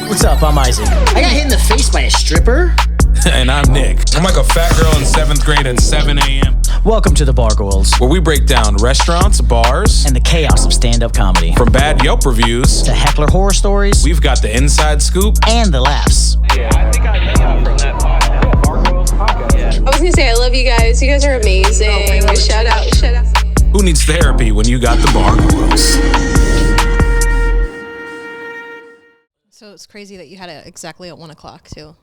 What's up? I'm Isaac. I got hit in the face by a stripper. And I'm Nick. I'm like a fat girl in 7th grade at 7 a.m. Welcome to the Bargoyles, where we break down restaurants, bars, and the chaos of stand-up comedy. From bad Yelp reviews to heckler horror stories, we've got the inside scoop and the laughs. Yeah, I think I met from that Bargoyles podcast. Yeah. I was gonna say I love you guys. You guys are amazing. Shout out. Who needs therapy when you got the Bargoyles? So it's crazy that you had it exactly at 1 o'clock too.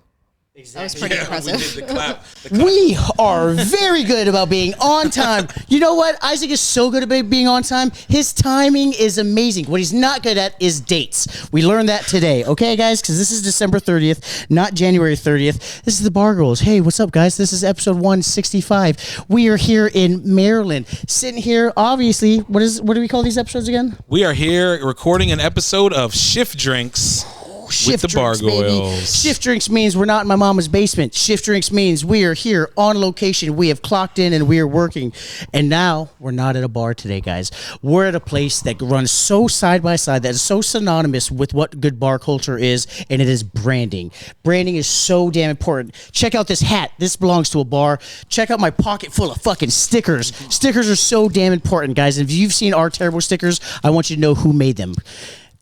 Exactly. That was pretty impressive. We did the clap. We are very good about being on time. You know what? Isaac is so good at being on time. His timing is amazing. What he's not good at is dates. We learned that today. Okay, guys? Because this is December 30th, not January 30th. This is the Bargoyles. Hey, what's up, guys? This is episode 165. We are here in Maryland. Sitting here, obviously, what do we call these episodes again? We are here recording an episode of Shift Drinks. Shift with the drinks, Bargoyles. baby. Shift drinks means we're not in my mama's basement. Shift drinks means we are here on location. We have clocked in and we are working. And now we're not at a bar today, guys. We're at a place that runs so side by side, that is so synonymous with what good bar culture is, and it is branding. Branding is so damn important. Check out this hat. This belongs to a bar. Check out my pocket full of fucking stickers. Stickers are so damn important, guys. And if you've seen our terrible stickers, I want you to know who made them.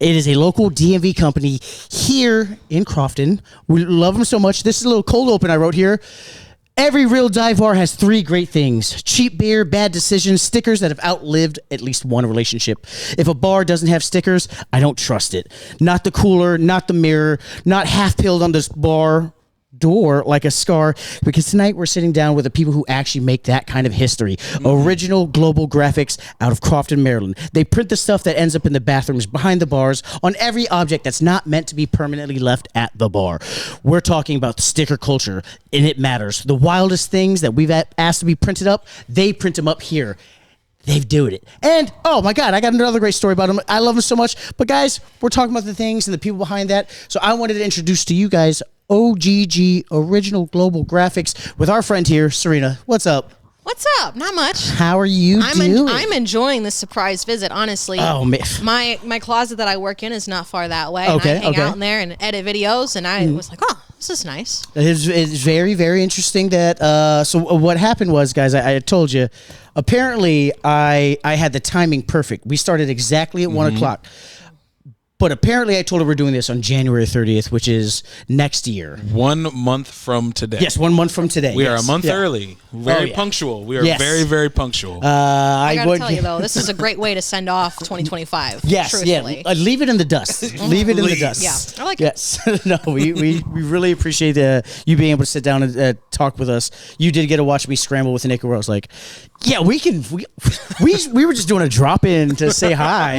It is a local DMV company here in Crofton. We love them so much. This is a little cold open I wrote here. Every real dive bar has three great things: cheap beer, bad decisions, stickers that have outlived at least one relationship. If a bar doesn't have stickers, I don't trust it. Not the cooler, not the mirror, not half-pilled on this bar door like a scar, because tonight we're sitting down with the people who actually make that kind of history. Original Global Graphics out of Crofton, Maryland. They print the stuff that ends up in the bathrooms, behind the bars, on every object that's not meant to be permanently left at the bar. We're talking about the sticker culture, and it matters. The wildest things that we've asked to be printed up, they print them up here. They've doing it. And, oh my God, I got another great story about them. I love them so much. But guys, we're talking about the things and the people behind that. So I wanted to introduce to you guys OGG Original Global Graphics with our friend here, Serina. What's up? What's up? Not much. How are you doing? I'm enjoying this surprise visit, honestly. Oh, man. My closet that I work in is not far that way. Okay, and I hang out in there and edit videos, and I was like, oh, this is nice. It's very, very interesting that, so what happened was, guys, I told you, apparently I had the timing perfect. We started exactly at 1 o'clock. But apparently I told her we're doing this on January 30th, which is next year. 1 month from today. Yes, 1 month from today. We are a month early. Very punctual. We are very, very punctual. I gotta tell you, though, this is a great way to send off 2025. Yes, truthfully. yeah. Leave it in the dust. Leave it in the dust. Yeah, I like it. Yes. No, we really appreciate you being able to sit down and talk with us. You did get to watch me scramble with Nick, where I was like, yeah, we were just doing a drop-in to say hi.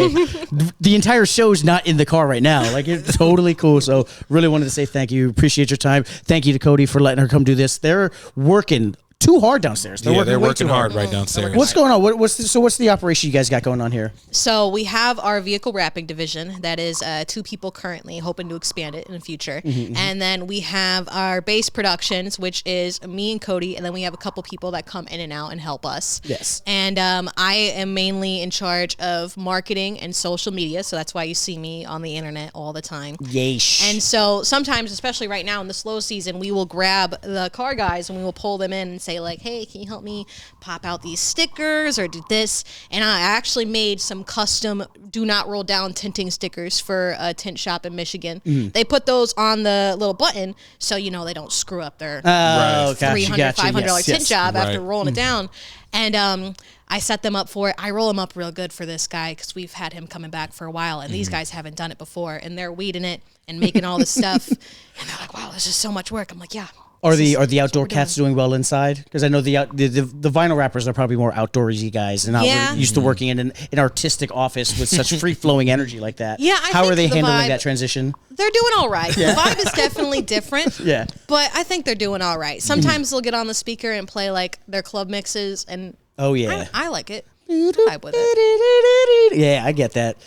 The entire show's not in the car right now. Like, it's totally cool. So really wanted to say thank you. Appreciate your time. Thank you to Cody for letting her come do this. They're working too hard downstairs. They're working hard right downstairs. What's going on? What's the operation you guys got going on here? So we have our vehicle wrapping division. That is 2 people currently, hoping to expand it in the future. And then we have our base productions, which is me and Cody, and then we have a couple people that come in and out and help us. Yes. And I am mainly in charge of marketing and social media, so that's why you see me on the internet all the time. Yeesh. And so sometimes, especially right now in the slow season, we will grab the car guys and we will pull them in and say, like, hey, can you help me pop out these stickers or do this? And I actually made some custom do not roll down tinting stickers for a tint shop in Michigan. They put those on the little button so they don't screw up their $300, $500 tint job after rolling it down. And I set them up for it. I roll them up real good for this guy because we've had him coming back for a while, and these guys haven't done it before, and they're weeding it and making all this stuff. And they're like, wow, this is so much work. I'm like, yeah. Are the outdoor cats doing well inside? Because I know the vinyl wrappers are probably more outdoorsy guys, and not used to working in an artistic office with such free flowing energy like that. Yeah, how are they handling that transition? They're doing all right. Yeah. The vibe is definitely different. Yeah, but I think they're doing all right. Sometimes they'll get on the speaker and play like their club mixes, and oh yeah, I like it. vibe with it. Yeah, I get that.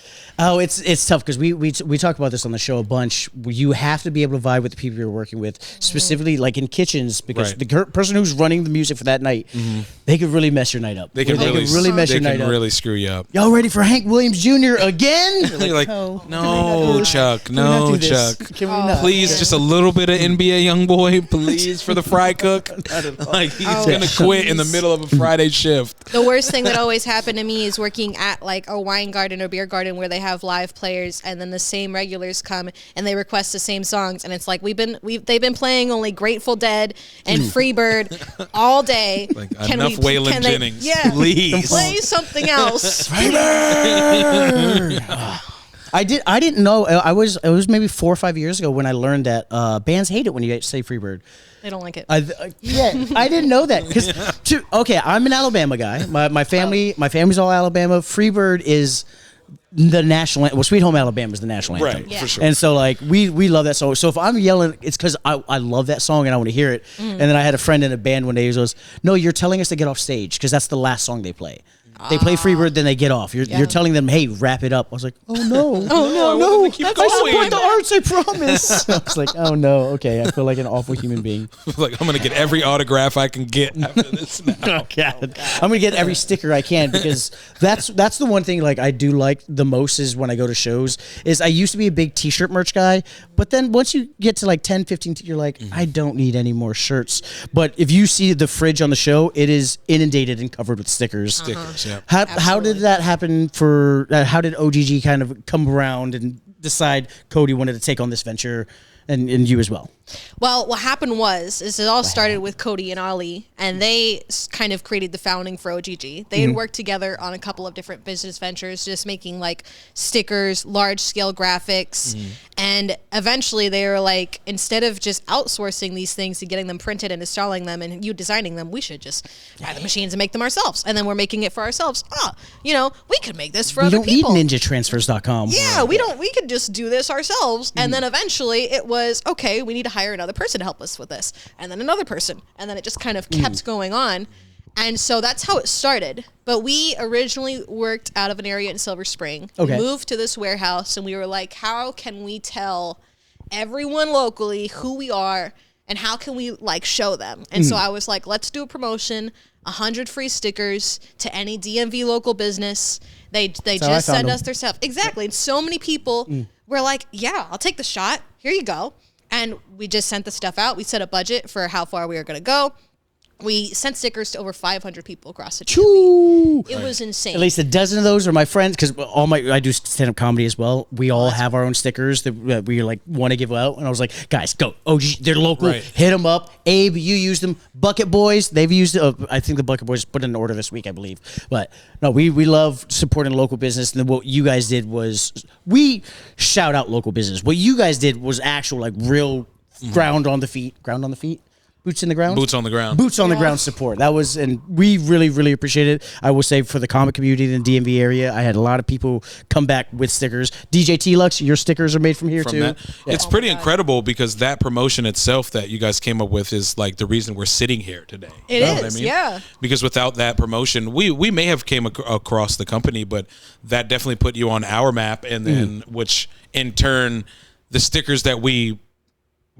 Oh, it's tough because we talk about this on the show a bunch. You have to be able to vibe with the people you're working with, specifically like in kitchens, because the person who's running the music for that night, they could really mess your night up. They can really mess your night up. They can really screw you up. Y'all ready for Hank Williams Jr. again? You're like, no, Chuck, no, Chuck. Can we not? Please, just a little bit of NBA young boy, please, for the fry cook. Like he's gonna quit in the middle of a Friday shift. The worst thing that always happened to me is working at like a wine garden or beer garden where they have live players, and then the same regulars come and they request the same songs, and it's like they've been playing only Grateful Dead and Freebird all day. Like enough Waylon Jennings, please play something else. I didn't know. It was maybe 4 or 5 years ago when I learned that bands hate it when you say Freebird. They don't like it. I didn't know that because I'm an Alabama guy. My family's all Alabama. Freebird is the national anthem. Well, Sweet Home Alabama is the national anthem. Yeah. For sure. And so like we love that song. So if I'm yelling, it's because I love that song and I want to hear it. And then I had a friend in a band one day who goes, "No, you're telling us to get off stage because that's the last song they play. They play Freebird, then they get off. You're telling them, hey, wrap it up." I was like, oh no, no, I support the arts, I promise. I was like, oh no, okay, I feel like an awful human being. Like I'm gonna get every autograph I can get after this now. Oh, God. I'm gonna get every sticker I can because that's the one thing like I do like the most is when I go to shows is I used to be a big t-shirt merch guy, but then once you get to like 10, 15, you're like, I don't need any more shirts. But if you see the fridge on the show, it is inundated and covered with stickers. Yeah. How did that happen for? How did OGG kind of come around and decide Cody wanted to take on this venture, and you as well? Well, what happened is it all started with Cody and Ali, and they kind of created the founding for OGG. They had worked together on a couple of different business ventures, just making like stickers, large scale graphics, and eventually they were like, instead of just outsourcing these things and getting them printed and installing them and you designing them, we should just buy the machines and make them ourselves. And then we're making it for ourselves. We could make this for other people. We don't need ninjatransfers.com. Yeah, we could just do this ourselves. And then eventually it was, okay, we need to hire another person to help us with this, and then another person, and then it just kind of kept going on. And so that's how it started. But we originally worked out of an area in Silver Spring. Okay. We moved to this warehouse, and we were like, how can we tell everyone locally who we are, and how can we like show them? And so I was like, let's do a promotion, 100 free stickers to any DMV local business. They just send us their stuff. Exactly. And so many people were like, yeah, I'll take the shot. Here you go. And we just sent the stuff out. We set a budget for how far we were going to go. We sent stickers to over 500 people across the DMV. It was insane. At least a dozen of those are my friends because I do stand-up comedy as well. We all have our own stickers that we like want to give out. And I was like, guys, go. OG, they're local. Right. Hit them up. Abe, you used them. Bucket Boys, they've used it. I think the Bucket Boys put in an order this week, I believe. But no, we love supporting local business. And then what you guys did was we shout out local business. What you guys did was actual like real ground on the feet. Boots in the ground? Boots on the ground. Boots on the ground support. That was, and we really, really appreciate it. I will say for the comic community in the DMV area, I had a lot of people come back with stickers. DJ T-Lux, your stickers are made from here too. Yeah. It's pretty incredible because that promotion itself that you guys came up with is like the reason we're sitting here today. It is, yeah. Because without that promotion, we may have came across the company, but that definitely put you on our map, and then which in turn, the stickers that we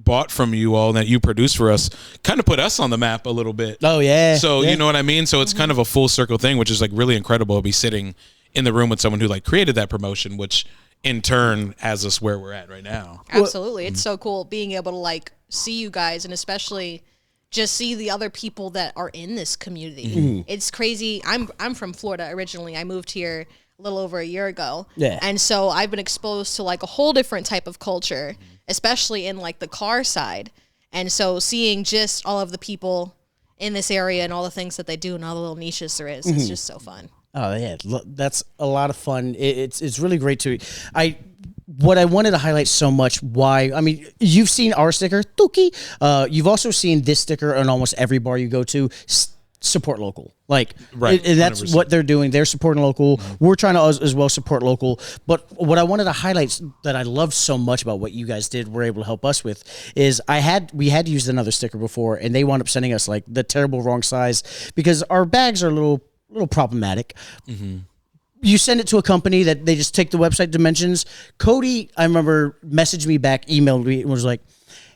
bought from you all that you produced for us kind of put us on the map a little bit. Oh yeah. So you know what I mean? So it's kind of a full circle thing, which is like really incredible to be sitting in the room with someone who like created that promotion, which in turn has us where we're at right now. Absolutely. It's so cool being able to like see you guys, and especially just see the other people that are in this community. It's crazy. I'm from Florida originally. I moved here a little over a year ago. Yeah. And so I've been exposed to like a whole different type of culture, especially in like the car side. And so seeing just all of the people in this area and all the things that they do and all the little niches there is, it's just so fun. Oh yeah, that's a lot of fun. It's really great to. What I wanted to highlight so much. Why? I mean, you've seen our sticker, Tuki. You've also seen this sticker on almost every bar you go to. Support local, like right. And that's 100%. what they're doing. They're supporting local. We're trying to as well support local. But what I wanted to highlight that I love so much about what you guys did, were able to help us with, is we had used another sticker before, and they wound up sending us like the terrible wrong size because our bags are a little little problematic. You send it to a company that they just take the website dimensions. Cody, I remember, messaged me back, emailed me, and was like,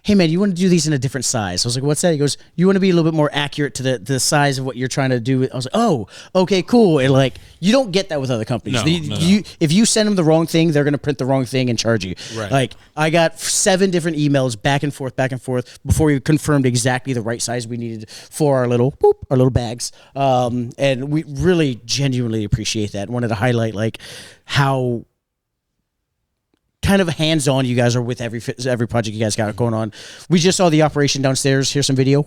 hey, man, you want to do these in a different size? I was like, what's that? He goes, you want to be a little bit more accurate to the size of what you're trying to do. I was like, oh, okay, cool. And like, you don't get that with other companies. No. If you send them the wrong thing, they're going to print the wrong thing and charge you. Right. Like, I got 7 different emails back and forth before we confirmed exactly the right size we needed for our little bags. And we really genuinely appreciate that. Wanted to highlight like how kind of hands-on you guys are with every project you guys got going on. We just saw the operation downstairs. Here's some video.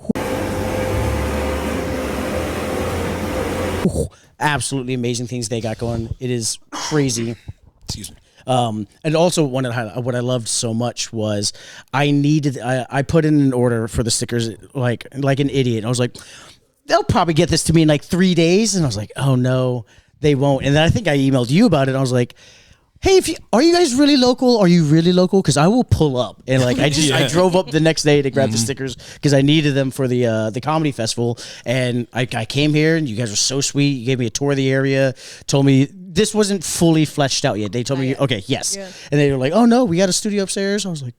Absolutely amazing things they got going. It is crazy. Excuse me. And also what I loved so much was I put in an order for the stickers like an idiot. I was like, they'll probably get this to me in like 3 days. And I was like, oh no, they won't. And then I think I emailed you about it. I was like, hey, are you guys really local? Are you really local? Because I will pull up. And like I drove up the next day to grab the stickers because I needed them for the comedy festival. And I came here and you guys were so sweet. You gave me a tour of the area, told me this wasn't fully fleshed out yet. They told me, okay, yes. Yeah. And they were like, oh no, we got a studio upstairs. I was like,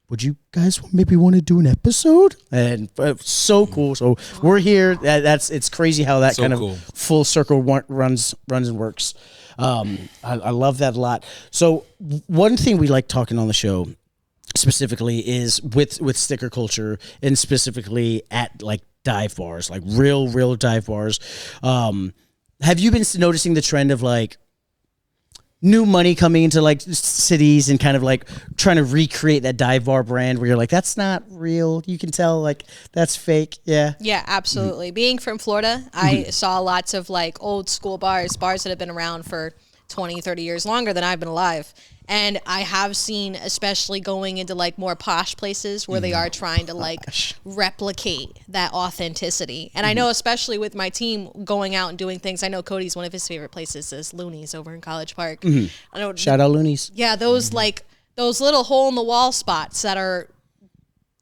would you guys maybe want to do an episode? And so cool. So we're here. It's crazy how that so kind of full circle runs and works. I love that a lot. So one thing we like talking on the show specifically is with sticker culture and specifically at like dive bars, like real dive bars. Have you been noticing the trend of like new money coming into like cities and kind of like trying to recreate that dive bar brand where you're like, that's not real. You can tell like that's fake. Yeah. Yeah, absolutely. Being from Florida, I saw lots of like old school bars that have been around for 20, 30 years longer than I've been alive. And I have seen, especially going into like more posh places where they are trying to like replicate that authenticity. And I know, especially with my team going out and doing things, I know Cody's one of his favorite places is Looney's over in College Park. I know, shout out Looney's. Yeah, those like those little hole in the wall spots that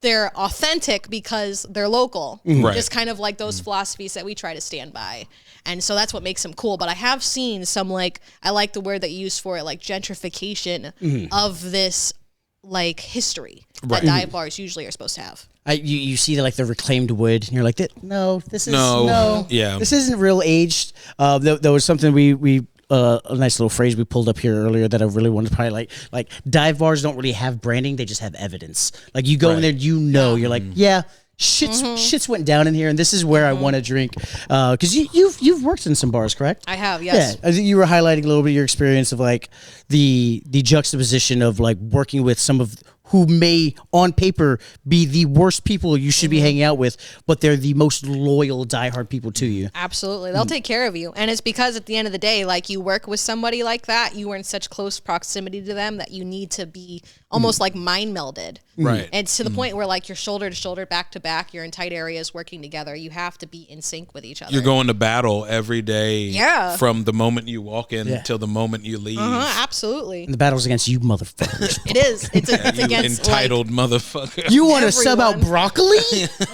they're authentic because they're local. Right. Just kind of like those philosophies that we try to stand by. And so that's what makes them cool. But I have seen some like, I like the word that you used for it, like gentrification of this like history that dive bars usually are supposed to have. You see like the reclaimed wood and you're like, this isn't real aged. There was something we a nice little phrase we pulled up here earlier that I really wanted to highlight. Like dive bars don't really have branding; they just have evidence. Like you go in there, you're like, yeah, shit's went down in here, and this is where I want to drink. Because you've worked in some bars, correct? I have, yes. Yeah, I think you were highlighting a little bit of your experience of like the juxtaposition of like working with some of who may on paper be the worst people you should be hanging out with, but they're the most loyal, diehard people to you. Absolutely. They'll take care of you. And it's because at the end of the day, like you work with somebody like that, you are in such close proximity to them that you need to be almost like mind melded. Right. And it's to the point where like you're shoulder to shoulder, back to back, you're in tight areas working together. You have to be in sync with each other. You're going to battle every day. Yeah. From the moment you walk in till the moment you leave. Absolutely. And the battle's against you motherfuckers. It is. It's against entitled motherfucker. You want to sub out broccoli?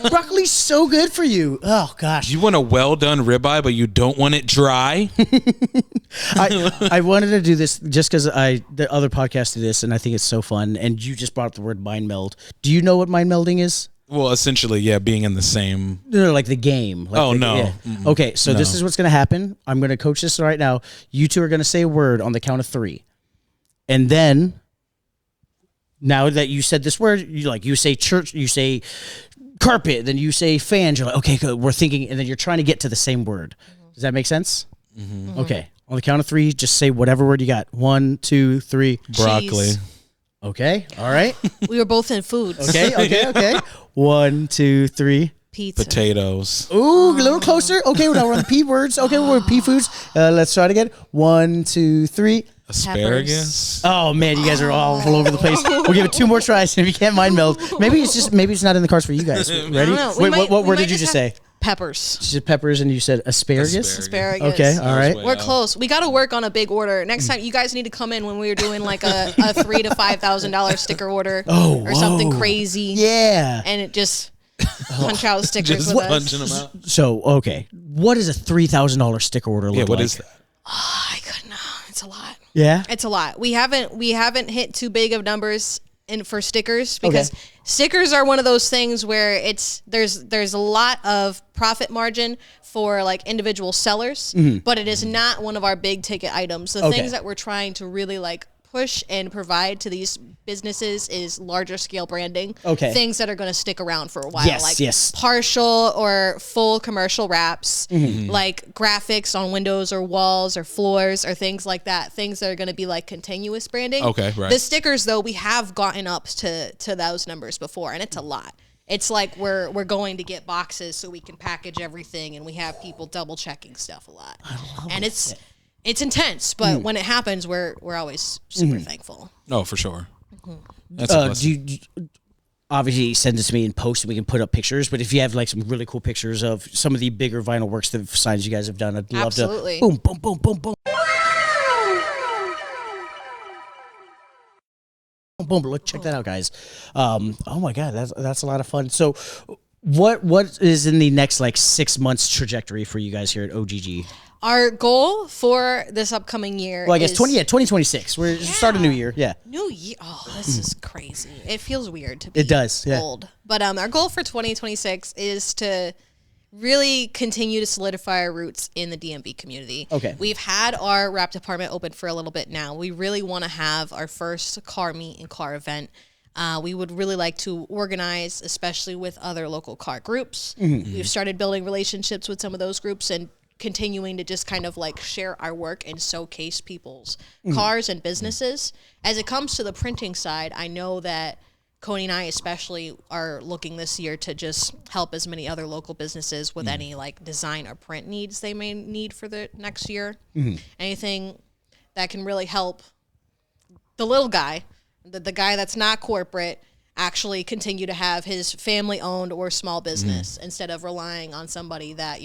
Broccoli's so good for you. Oh gosh. You want a well done ribeye, but you don't want it dry. I wanted to do this just because the other podcast did this, and I think it's so fun. And you just brought up the word mind meld. Do you know what mind melding is? Well, essentially, yeah, being in the same. No, like the game. Like no. Yeah. Okay, so this is what's going to happen. I'm going to coach this right now. You two are going to say a word on the count of 3, and then. Now that you said this word, you say church, you say carpet, then you say fans. You're like, okay, good, we're thinking, and then you're trying to get to the same word. Does that make sense? Okay. On the count of 3, just say whatever word you got. 1, 2, 3. Broccoli. Cheese. Okay. All right. We were both in foods. Okay. 1, 2, 3. Pizza. Potatoes. Ooh, a little closer. Okay, we're on the P words. Okay, we're on P foods. Let's try it again. 1, 2, 3. Asparagus. Oh man, you guys are all over the place. We'll give it 2 more tries, and if you can't mind meld, maybe it's not in the cards for you guys. Ready? Wait, what word did you just say? Peppers. She said peppers, and you said asparagus. Asparagus. Okay, all right. We're close. We got to work on a big order next time. You guys need to come in when we were doing like a $3,000 to $5,000 sticker order or something crazy. Yeah. And it just punch out stickers Just with punching us. them out. So okay, what is a $3,000 sticker order look Yeah, like? what is that? I couldn't know. It's a lot. Yeah. It's a lot. We haven't hit too big of numbers for stickers because stickers are one of those things where there's a lot of profit margin for like individual sellers, but it is not one of our big ticket items. The things that we're trying to really like push and provide to these businesses is larger scale branding. Things that are going to stick around for a while, partial or full commercial wraps, like graphics on windows or walls or floors or things like that. Things that are going to be like continuous branding. Okay, right. The stickers though, we have gotten up to those numbers before, and it's a lot. It's like we're going to get boxes so we can package everything, and we have people double checking stuff a lot. And it's intense, but when it happens, we're always super thankful. Oh, for sure. That's a blessing. Do you obviously send it to me in post and we can put up pictures, but if you have like some really cool pictures of some of the bigger vinyl works, the signs you guys have done, I'd love to. Boom, boom, boom, boom, boom. Boom, look, check that out, guys. Oh my God, that's a lot of fun. So what is in the next like 6 months trajectory for you guys here at OGG? Our goal for this upcoming year Well, I guess is 2026. We're start a new year. Yeah. New year. Oh, this is crazy. It feels weird to be old. But our goal for 2026 is to really continue to solidify our roots in the DMV community. Okay. We've had our wrap department open for a little bit now. We really want to have our first car meet and car event. We would really like to organize, especially with other local car groups. We've started building relationships with some of those groups and continuing to just kind of like share our work and showcase people's cars and businesses. As it comes to the printing side, I know that Cody and I especially are looking this year to just help as many other local businesses with any like design or print needs they may need for the next year. Anything that can really help the little guy, the guy that's not corporate, actually continue to have his family owned or small business instead of relying on somebody that,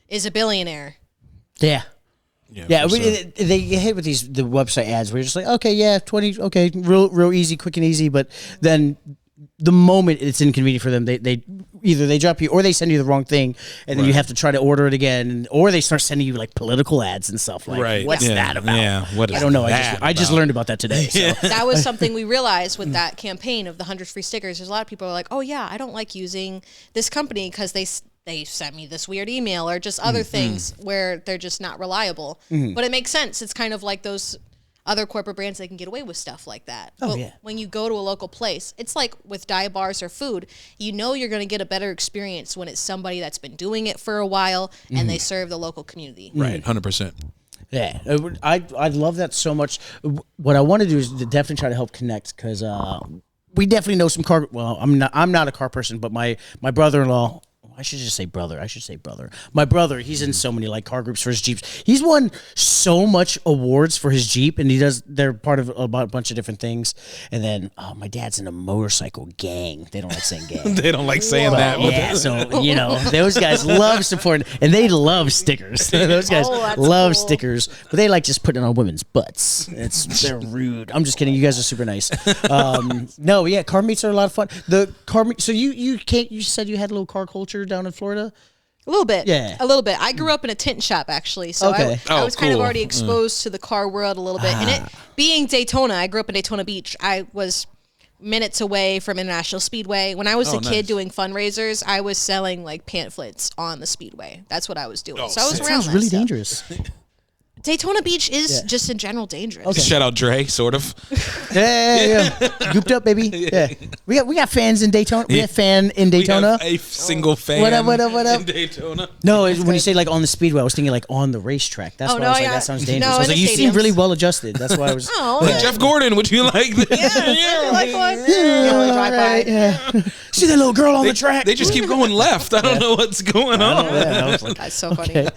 is a billionaire. Yeah. Yeah, They get hit with the website ads where you're just like, okay, yeah, 20, okay, real easy, quick and easy. But then the moment it's inconvenient for them, they either they drop you or they send you the wrong thing, and then you have to try to order it again, or they start sending you like political ads and stuff. Like, what's that about? Yeah, what is I don't know. that I just learned about that today. So. That was something we realized with that campaign of the 100 free stickers. There's a lot of people who are like, oh yeah, I don't like using this company because they sent me this weird email or just other things where they're just not reliable. But it makes sense. It's kind of like those other corporate brands, they can get away with stuff like that. But when you go to a local place, it's like with dive bars or food, you're going to get a better experience when it's somebody that's been doing it for a while and they serve the local community. Right, 100%. Yeah, I love that so much. What I want to do is to definitely try to help connect because we definitely know some car. Well, I'm not a car person, but my brother-in-law. I should just say brother. My brother, he's in so many like car groups for his Jeeps. He's won so much awards for his Jeep, and they're part of a bunch of different things. And then my dad's in a motorcycle gang. They don't like saying gang. They don't like saying that. Yeah, so those guys love supporting, and they love stickers. Those guys love stickers, but they like just putting it on women's butts. They're rude. I'm just kidding. You guys are super nice. No, yeah, car meets are a lot of fun. The car meet. So you said you had a little car culture down in Florida? A little bit. Yeah. A little bit. I grew up in a tint shop, actually. So I was kind of already exposed to the car world a little bit. And it being Daytona, I grew up in Daytona Beach. I was minutes away from International Speedway. When I was a kid doing fundraisers, I was selling like pamphlets on the Speedway. That's what I was doing. So I was around Sounds that really stuff. dangerous. Daytona Beach is just in general dangerous. Okay. Shout out Dre, sort of. Yeah. Gooped up, baby. Yeah. We got fans in Daytona. We got a fan in Daytona. We have a single fan What up? in Daytona. No, when you say like on the speedway, I was thinking like on the racetrack. That's why I was like, that sounds dangerous. No, I was in like, the you seem stadiums. really well adjusted. That's why I was. Hey, Jeff Gordon, would you like this? Yeah, like one. Yeah. See that little girl on the track? They just keep going left. I don't know what's going on. That's so funny.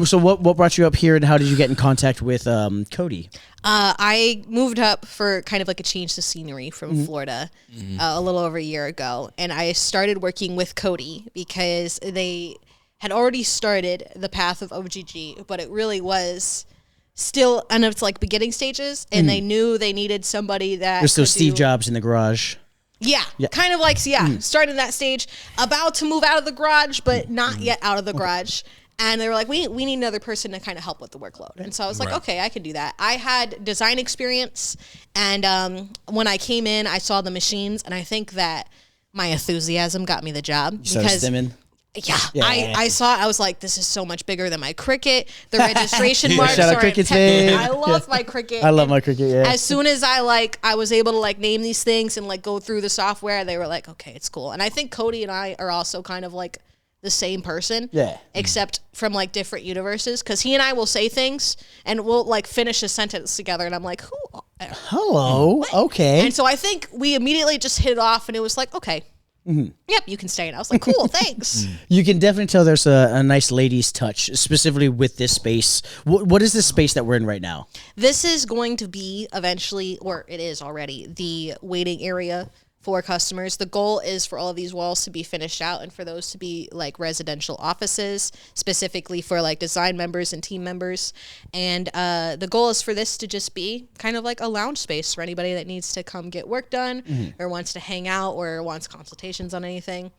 So what brought you up here, and how did you get in contact with Cody? I moved up for kind of like a change of scenery from Florida a little over a year ago. And I started working with Cody because they had already started the path of OGG, but it really was still in its like beginning stages. And they knew they needed somebody that There's still Steve Jobs in the garage. Yeah, kind of like, starting that stage, about to move out of the garage, but not yet out of the garage. And they were like, we need another person to kind of help with the workload. And so I was like, Right. okay, I can do that. I had design experience. And when I came in, I saw the machines. And I think that my enthusiasm got me the job. You started stimming. Yeah, Yeah. I saw it. I was like, this is so much bigger than my Cricut. The registration marks Shout out are Cricket's impeccable. babe. I love my Cricut. I love my Cricket, yeah. As soon as I was able to like name these things and like go through the software, they were like, okay, it's cool. And I think Cody and I are also kind of like the same person. Yeah. Except from like different universes. Because he and I will say things and we'll like finish a sentence together. And I'm like, who? Hello. Okay. And so I think we immediately just hit it off and it was like, okay. Yep, you can stay. And I was like, cool, thanks. You can definitely tell there's a nice ladies touch, specifically with this space. What is this space that we're in right now? This is going to be eventually, or it is already, the waiting area for customers. The goal is for all of these walls to be finished out and for those to be like residential offices, specifically for like design members and team members. And the goal is for this to just be kind of like a lounge space for anybody that needs to come get work done or wants to hang out or wants consultations on anything.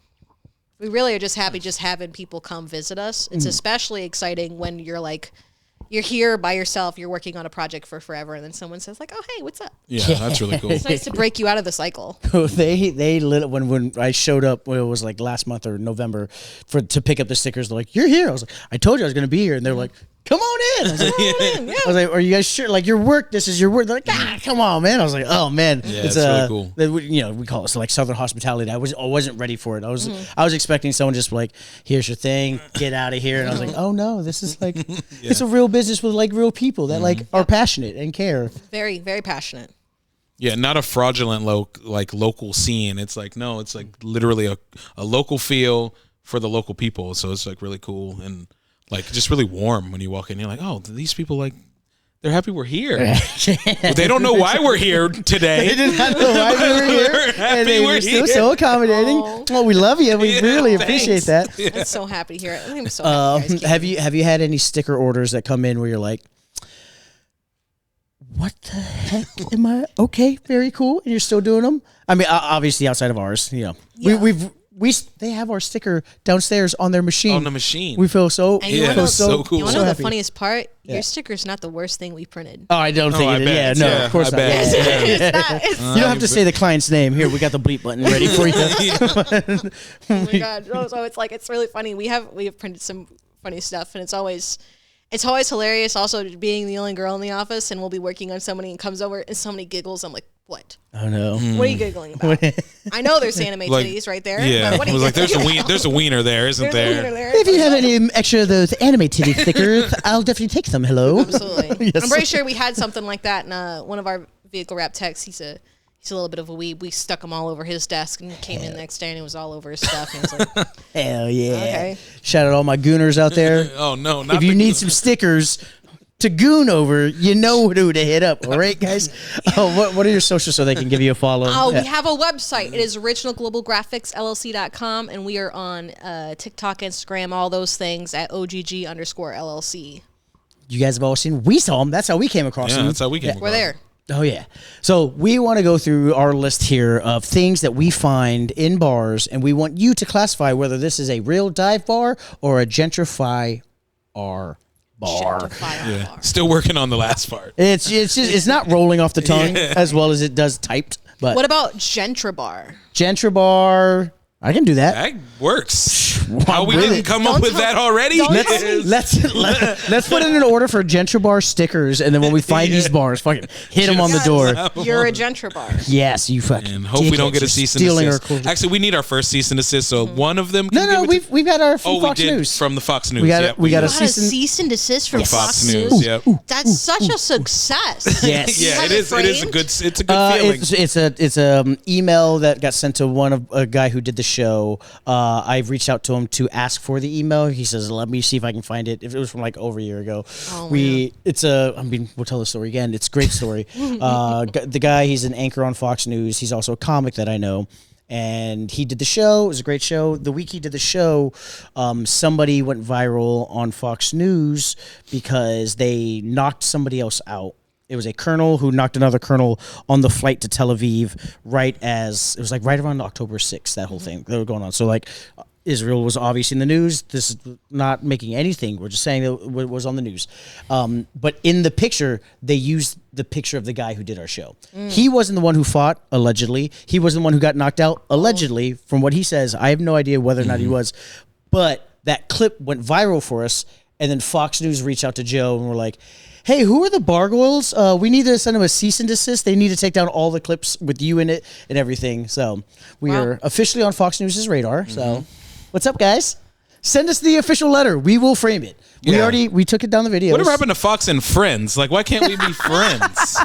We really are just happy just having people come visit us. It's especially exciting when you're here by yourself, you're working on a project for forever, and then someone says like, oh, hey, what's up? Yeah, that's really cool. It's nice to break you out of the cycle. They lit when I showed up, it was like last month or November to pick up the stickers. They're like, you're here. I was like, I told you I was going to be here. And they were like, come on in. I was like, I was like, are you guys sure? Like your work, this is your work. They're like, come on, man. I was like, oh man. Yeah, it's really cool. We call it like Southern hospitality. I wasn't ready for it. I was expecting someone just like, here's your thing, get out of here. And I was like, oh no, this is like, it's a real business with like real people that like are passionate and care. Very, very passionate. Yeah, not a fraudulent local scene. It's like, no, it's like literally a local feel for the local people. So it's like really cool and like just really warm when you walk in. You're like, oh, these people like they're happy we're here. But they don't know why we're here today. They did not know why we were here. We're happy And they we're were still here. so accommodating. Well, we love you. We really appreciate thanks. that. I'm so happy to hear it. I'm so happy you guys came. Have you had any sticker orders that come in where you're like, what the heck am I? Okay, very cool. And you're still doing them? I mean, obviously outside of ours, you know, Yeah. they have our sticker downstairs on their machine. On the machine. We feel so, And you wanna know- so cool. You want to so know the happy. funniest part? Yeah. Your sticker's not the worst thing we printed. Oh, I don't think I it is. bet. Yeah, no, Yeah, of course I not. bet. Yeah. It's not. It's You don't have to say the client's name. Here, we got the bleep button ready for you. Oh my god! No, so it's like it's really funny. We have printed some funny stuff, and it's always hilarious. Also, being the only girl in the office, and we'll be working on somebody, and comes over, and somebody giggles. I'm like, what? Oh no. What are you giggling about? I know there's anime Like, titties right there. Yeah, But what I are was you like, there's giggling a wiener there, isn't There's a wiener there? there. If you have any extra of those anime titty stickers, I'll definitely take them. Hello. Absolutely. Yes. I'm pretty sure we had something like that in one of our vehicle wrap techs. He's a little bit of a weeb. We stuck them all over his desk and came in the next day and it was all over his stuff. And it's like, Hell yeah. Okay. Shout out all my gooners out there. Oh no, not If you the- need some stickers to goon over, you know who to hit up. All right, guys? Oh, what are your socials so they can give you a follow? oh, Yeah. we have a website. It is originalglobalgraphicsllc.com and we are on TikTok, Instagram, all those things at OGG_LLC. You guys have all seen. We saw them. That's how we came across Yeah, them. that's how we came. We're across there. it. Oh, yeah. So we want to go through our list here of things that we find in bars, and we want you to classify whether this is a real dive bar or a gentrify bar. Yeah, still working on the last part. It's not rolling off the tongue as well as it does typed. But What about Gentribar? Gentribar, I can do that. That works. How we really? didn't come up with that already? don't Yes. tell me. Let's put in an order for Gentribar stickers, and then when we find these bars, fucking hit them on the door. You're a Gentribar. Yes, you fucking. And hope we don't get a dickheads. cease and Stealing our desist. cool- Actually, we need our first cease and desist. So one of them. Can No, give it to- we've got our from Oh, Fox we did News. from the Fox News. We got Yep, we got a did. Got a cease and cease and desist from Fox Fox News. News. Yep. That's such a success. Yes. You Yeah, have it is. It is a framed? good. It's a good feeling. It's a email that got sent to a guy who did the show. I've reached out to him to ask for the email. He says, "Let me see if I can find it." If it was from like over a year ago, we'll tell the story again. It's a great story. The guy, he's an anchor on Fox News. He's also a comic that I know. And he did the show. It was a great show. The week he did the show, somebody went viral on Fox News because they knocked somebody else out. It was a colonel who knocked another colonel on the flight to Tel Aviv right around October 6th, that whole thing. They were going on. So like Israel was obviously in the news. This is not making anything. We're just saying that it was on the news. But in the picture, they used the picture of the guy who did our show. He wasn't the one who fought, allegedly. He wasn't the one who got knocked out, allegedly, from what he says. I have no idea whether or not he was. But that clip went viral for us, and then Fox News reached out to Joe and were like, hey, who are the Bargoyles? We need to send them a cease and desist. They need to take down all the clips with you in it and everything. So we are officially on Fox News' radar. So what's up, guys? Send us the official letter. We will frame it. We took it down the video. Whatever happened to Fox and Friends? Like, why can't we be friends?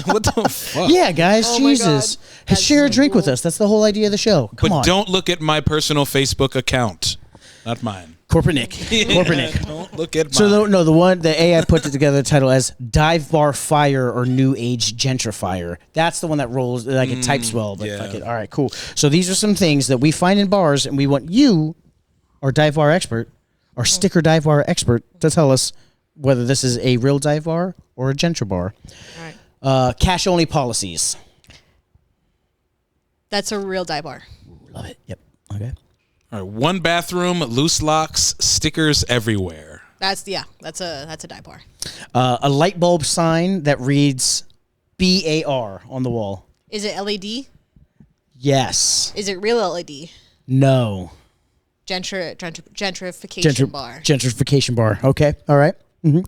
What the fuck? Yeah, guys, Oh my Jesus. God. Share a drink with us. That's the whole idea of the show. Come on. But don't look at my personal Facebook account. Not mine. Corporate Nick. Corporate Nick. Don't look at mine. So the AI put it together the title as Dive Bar Fire or New Age Gentrifier. That's the one that rolls like it types well, but fuck it. All right, cool. So these are some things that we find in bars, and we want you, our dive bar expert, our sticker dive bar expert, to tell us whether this is a real dive bar or a gentry bar. All right. Cash only policies. That's a real dive bar. Love it. Yep. Okay. All right, one bathroom, loose locks, stickers everywhere. That's a dive bar. A light bulb sign that reads BAR on the wall. Is it LED? Yes. Is it real LED? No. Gentrification bar. Gentrification bar. Okay. All right. All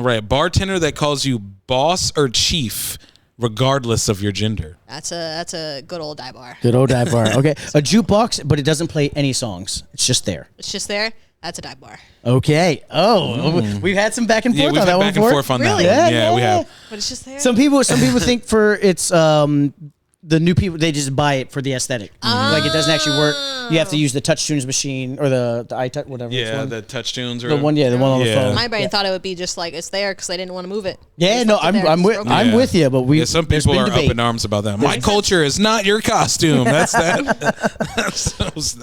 right, bartender that calls you boss or chief, regardless of your gender. That's a good old dive bar. Good old dive bar. Okay. A jukebox, but it doesn't play any songs. It's just there. It's just there. That's a dive bar. Okay. Oh, we've had some back and forth Yeah, we've on had that one back and before. forth on Really? that one. Yeah, We have. But it's just there. Some people think for it's the new people, they just buy it for the aesthetic. Like it doesn't actually work. You have to use the touch tunes machine or the iTouch, whatever. it's Yeah, one. the touch tunes. Or the one on the Yeah. phone. My brain thought it would be just like it's there because they didn't want to move it. Yeah, They no, just left it there, I'm just with broke it. I'm with you, but Yeah, some there's people been are debate. up in arms about that. My culture is not your costume. That's that. that's those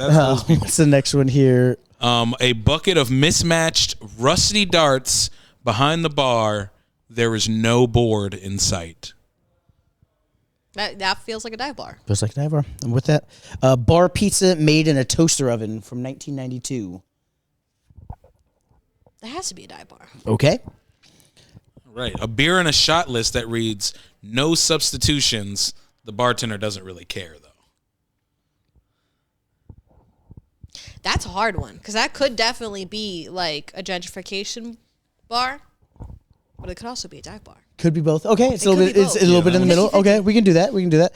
people. What's the next one here? A bucket of mismatched rusty darts behind the bar. There is no board in sight. That feels like a dive bar. Feels like a dive bar. I'm with that. Bar pizza made in a toaster oven from 1992. That has to be a dive bar. Okay. Right. A beer and a shot list that reads no substitutions. The bartender doesn't really care, though. That's a hard one because that could definitely be like a gentrification bar, but it could also be a dive bar. Could be both. Okay, it's a little could bit. be It's a both. little bit in the middle. 50-50. Okay, we can do that.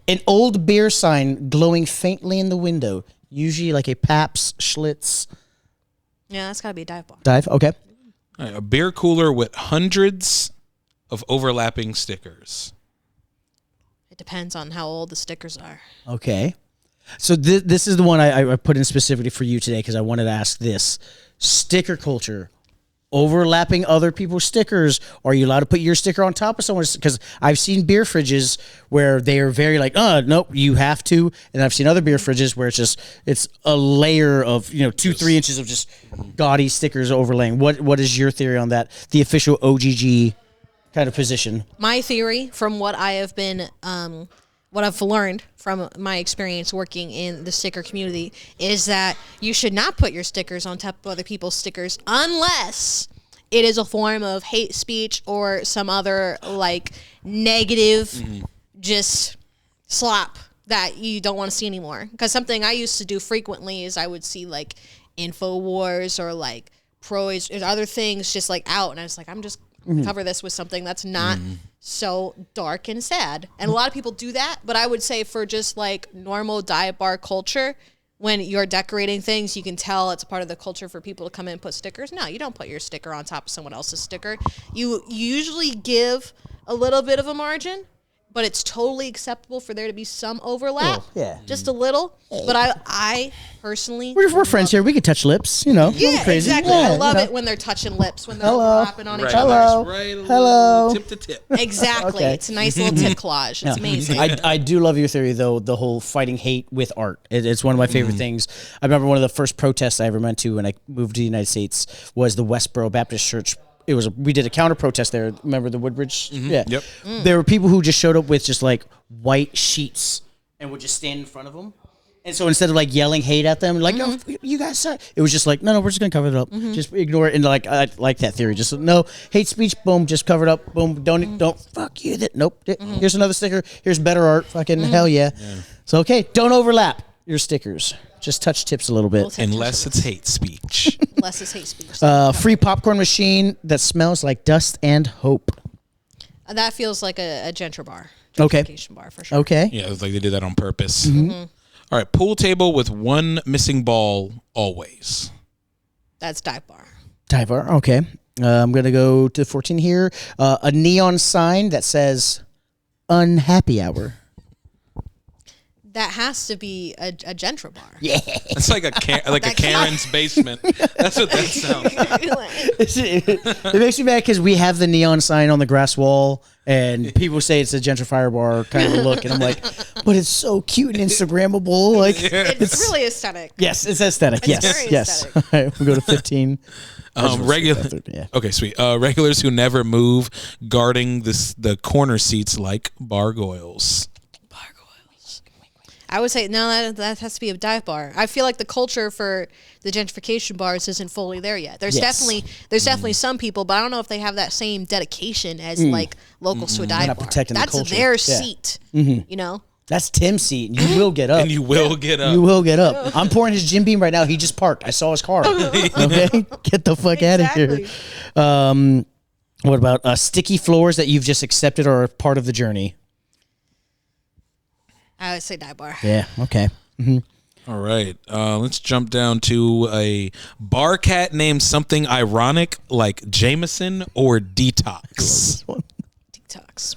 An old beer sign glowing faintly in the window, usually like a Pabst Schlitz Yeah, that's got to be a dive bar. dive. Okay. All right, a beer cooler with hundreds of overlapping stickers. It depends on how old the stickers are. Okay. So this is the one I put in specifically for you today because I wanted to ask this. Sticker culture. Overlapping other people's stickers. Are you allowed to put your sticker on top of someone's? Because I've seen beer fridges where they are very like, nope, you have to. And I've seen other beer fridges where it's a layer of 2-3 inches of just gaudy stickers overlaying. What is your theory on that? The official OGG kind of position. My theory, from what I have been, what I've learned from my experience working in the sticker community, is that you should not put your stickers on top of other people's stickers unless it is a form of hate speech or some other like negative just slop that you don't want to see anymore. Because something I used to do frequently is I would see like InfoWars or like Pro's or other things just like out, and I was like, I'm just cover this with something that's not so dark and sad. And a lot of people do that, but I would say for just like normal dive bar culture, when you're decorating things, you can tell it's a part of the culture for people to come in and put stickers. No, you don't put your sticker on top of someone else's sticker. You usually give a little bit of a margin, but it's totally acceptable for there to be some overlap. yeah. Just a little. But I personally... We're friends here. We can touch lips, Nothing Yeah, crazy. exactly. Yeah, I love it when they're touching lips, when they're Hello. overlapping on each Right. other. Right. A Hello. little tip to tip. Exactly. Okay. It's a nice little tip collage. It's amazing. I do love your theory, though, the whole fighting hate with art. It's one of my favorite things. I remember one of the first protests I ever went to when I moved to the United States was the Westboro Baptist Church. We did a counter protest there. Remember the Woodbridge? Yeah. Yep. There were people who just showed up with just like white sheets and would just stand in front of them. And so instead of like yelling hate at them, like, no, you guys suck. It was just like, no, we're just going to cover it up. Just ignore it. And like, I like that theory. Just no hate speech. Boom. Just cover it up. Boom. Don't fuck you. Nope. Here's another sticker. Here's better art. Fucking hell yeah. So, okay. Don't overlap your stickers. Just touch tips a little bit. Unless it's hate speech. Unless it's hate speech. Free popcorn machine that smells like dust and hope. That feels like a gentrified bar. Okay. Gentrification bar for sure. Okay. Yeah, it's like they did that on purpose. All right, pool table with one missing ball always. That's dive bar. Dive bar. Okay. I'm going to go to 14 here. A neon sign that says unhappy hour. That has to be a gentrified bar. Yeah. That's like a Karen's basement. That's what that sounds like. It makes me mad because we have the neon sign on the grass wall and people say it's a gentrifier bar kind of a look. And I'm like, but it's so cute and Instagrammable. Like, It's really aesthetic. yes, it's aesthetic. It's yes. very Yes. aesthetic. All right, we'll go to 15. Yeah. Okay, sweet. Regulars who never move, guarding the corner seats like Bargoyles. I would say no. That has to be a dive bar. I feel like the culture for the gentrification bars isn't fully there yet. There's definitely some people, but I don't know if they have that same dedication as like locals to a dive not bar. protecting the That's culture. their Yeah. seat. You know. That's Tim's seat. And you will get up. And you will get up. You will get up. I'm pouring his Jim Beam right now. He just parked. I saw his car. Okay? Get the fuck out of here. What about sticky floors that you've just accepted are a part of the journey? I would say dive bar. Yeah. Okay. All right. Let's jump down to a bar cat named something ironic like Jameson or Detox. Detox.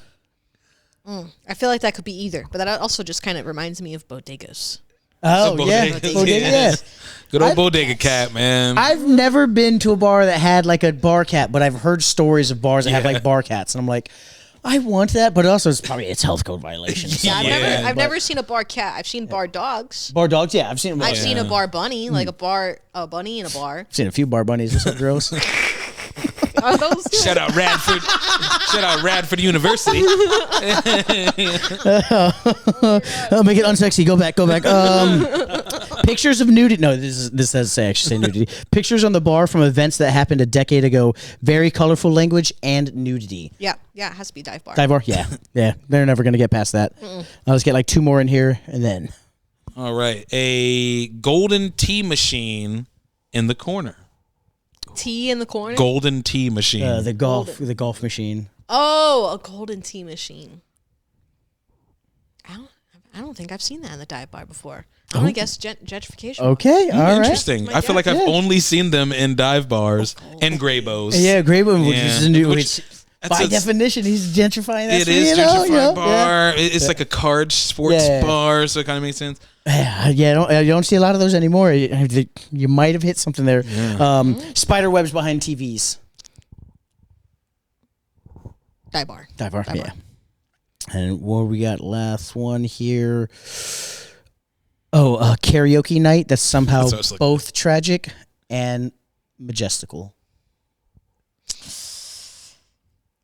I feel like that could be either, but that also just kind of reminds me of bodegas. Oh, So yeah. bodegas, Bodega, yeah. Good old bodega cat, man. I've never been to a bar that had like a bar cat, but I've heard stories of bars that have like bar cats. And I'm like, I want that, but also it's health code violations. Yeah, I've never seen a bar cat. I've seen bar dogs. Bar dogs, yeah. I've seen A bar bunny, like a bunny in a bar. I've seen a few bar bunnies. What's up, girls? Are those Shout out Radford. Shout out Radford University. Oh, make it unsexy. Go back. Pictures of nudity. No, this does say actually say nudity. Pictures on the bar from events that happened a decade ago. Very colorful language and nudity. Yeah, it has to be dive bar. Dive bar? Yeah. Yeah. They're never going to get past that. Let's get like two more in here and then. All right. A golden tea machine in the corner. Tea in the corner? Golden tea machine. The golf machine. Oh, a golden tea machine. I don't think I've seen that in the dive bar before. I'm going to guess gentrification. Okay. All right. Interesting. I feel like I've only seen them in dive bars and Graybos. Yeah, Grayboom, which Yeah. is a new. Which- By definition, he's gentrifying that. It is gentrified bar. It's like a card sports Yeah. bar, so it kind of makes sense. Yeah, you don't see a lot of those anymore. You might have hit something there. Spider webs behind TVs. Dive bar. Dive bar, yeah. And what we got last one here? Oh, karaoke night that's somehow That's what I was looking both tragic and majestical.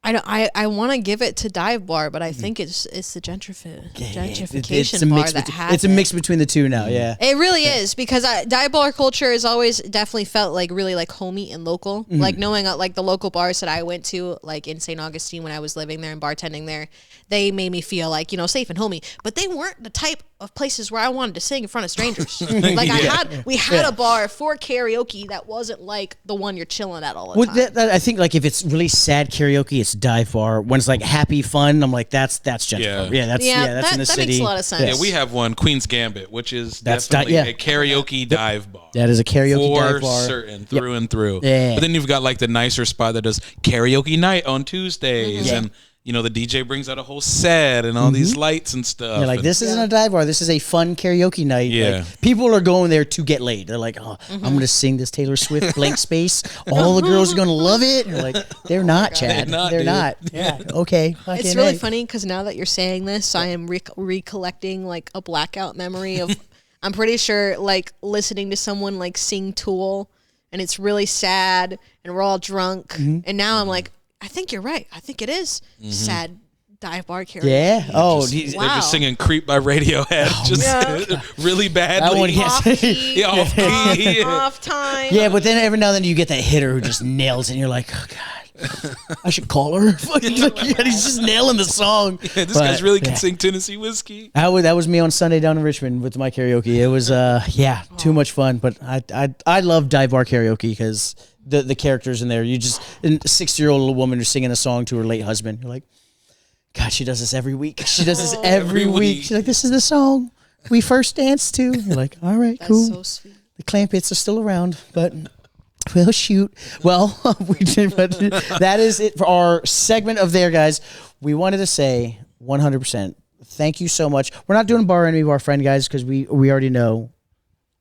I want to give it to dive bar, but I think it's the gentrification a bar mix that has it's a mix between the two now, yeah. It really is, because dive bar culture has always definitely felt like really like homey and local. Like knowing like the local bars that I went to, like in St. Augustine when I was living there and bartending there, they made me feel like, safe and homey. But they weren't the type of places where I wanted to sing in front of strangers. Like we had a bar for karaoke that wasn't like the one you're chilling at all the time. That, I think like if it's really sad karaoke, it's dive bar. When it's like happy fun, I'm like that's gentrified. Yeah. That's in the that city. makes a lot of sense. Yeah, we have one, Queen's Gambit, which is That's definitely yeah. a karaoke dive bar. That is a karaoke For dive bar. certain, through and through. Yeah. But then you've got like the nicer spot that does karaoke night on Tuesdays, and the DJ brings out a whole set and all these lights and stuff. They're like, this isn't a dive bar. This is a fun karaoke night. Yeah. Like, people are going there to get laid. They're like, I'm going to sing this Taylor Swift Blank Space. All the girls are going to love it. And you're like, they're not, Chad. They're not, dude. Yeah. Okay. It's really funny because now that you're saying this, I am recollecting like a blackout memory of, I'm pretty sure like listening to someone like sing Tool, and it's really sad and we're all drunk. And now I'm like, I think you're right. I think it is sad dive bar karaoke. Yeah. Oh, They're Wow. just singing "Creep" by Radiohead, really badly. That one, yes. Off key, Yeah, off key. off time. Yeah, but then every now and then you get that hitter who just nails it, and you're like, oh, God, I should call her. He's just nailing the song. Yeah, this But, guy's really can yeah. sing Tennessee whiskey. That was me on Sunday down in Richmond with my karaoke. It was too much fun. But I love dive bar karaoke because the characters in there. You just a 60-year-old little woman who's singing a song to her late husband. You're like, God, she does this every week. She does this every Every week. week. She's like, this is the song we first danced to. You're like, all right, That's cool. so sweet. The Clampets are still around, but well, shoot. Well, we did, but that is it for our segment of there, guys. We wanted to say 100%. Thank you so much. We're not doing bar enemy of our friend, guys, because we already know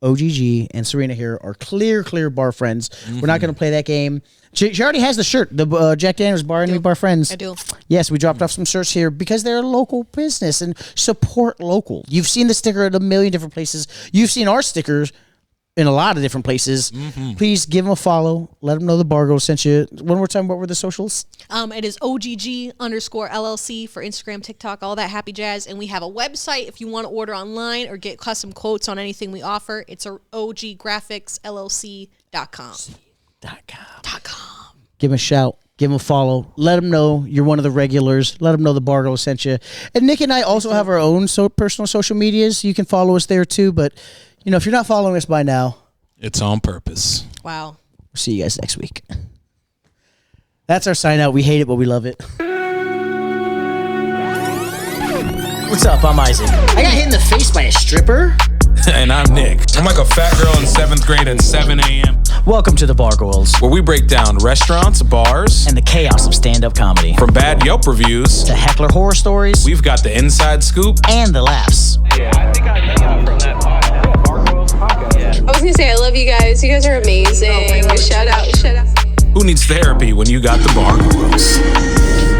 OGG and Serina here are clear bar friends. We're not going to play that game. She already has the shirt, the Jack Daniels bar enemy bar friends. I do. Yes, we dropped off some shirts here because they're a local business and support local. You've seen the sticker at a million different places. You've seen our stickers in a lot of different places. Please give them a follow. Let them know the Bargoyles sent you. One more time, what were the socials? It is OGG _LLC for Instagram, TikTok, all that happy jazz. And we have a website if you want to order online or get custom quotes on anything we offer. It's OGGraphicsLLC.com. Give them a shout. Give them a follow. Let them know you're one of the regulars. Let them know the Bargoyles sent you. And Nick and I also have our own personal social medias. You can follow us there too. But, you know, if you're not following us by now, It's on purpose. Wow. we'll see you guys next week. That's our sign out. We hate it, but we love it. What's up? I'm Isaac. I got hit in the face by a stripper. And I'm Nick. I'm like a fat girl in 7th grade at 7 a.m. Welcome to the Bargoyles, Where we break down restaurants, bars, and the chaos of stand-up comedy. from bad Yelp reviews. To heckler horror stories We've got the inside scoop. and the laughs. I was gonna say I love you guys. You guys are amazing. Shout out. Who needs therapy when you got the Bargoyles?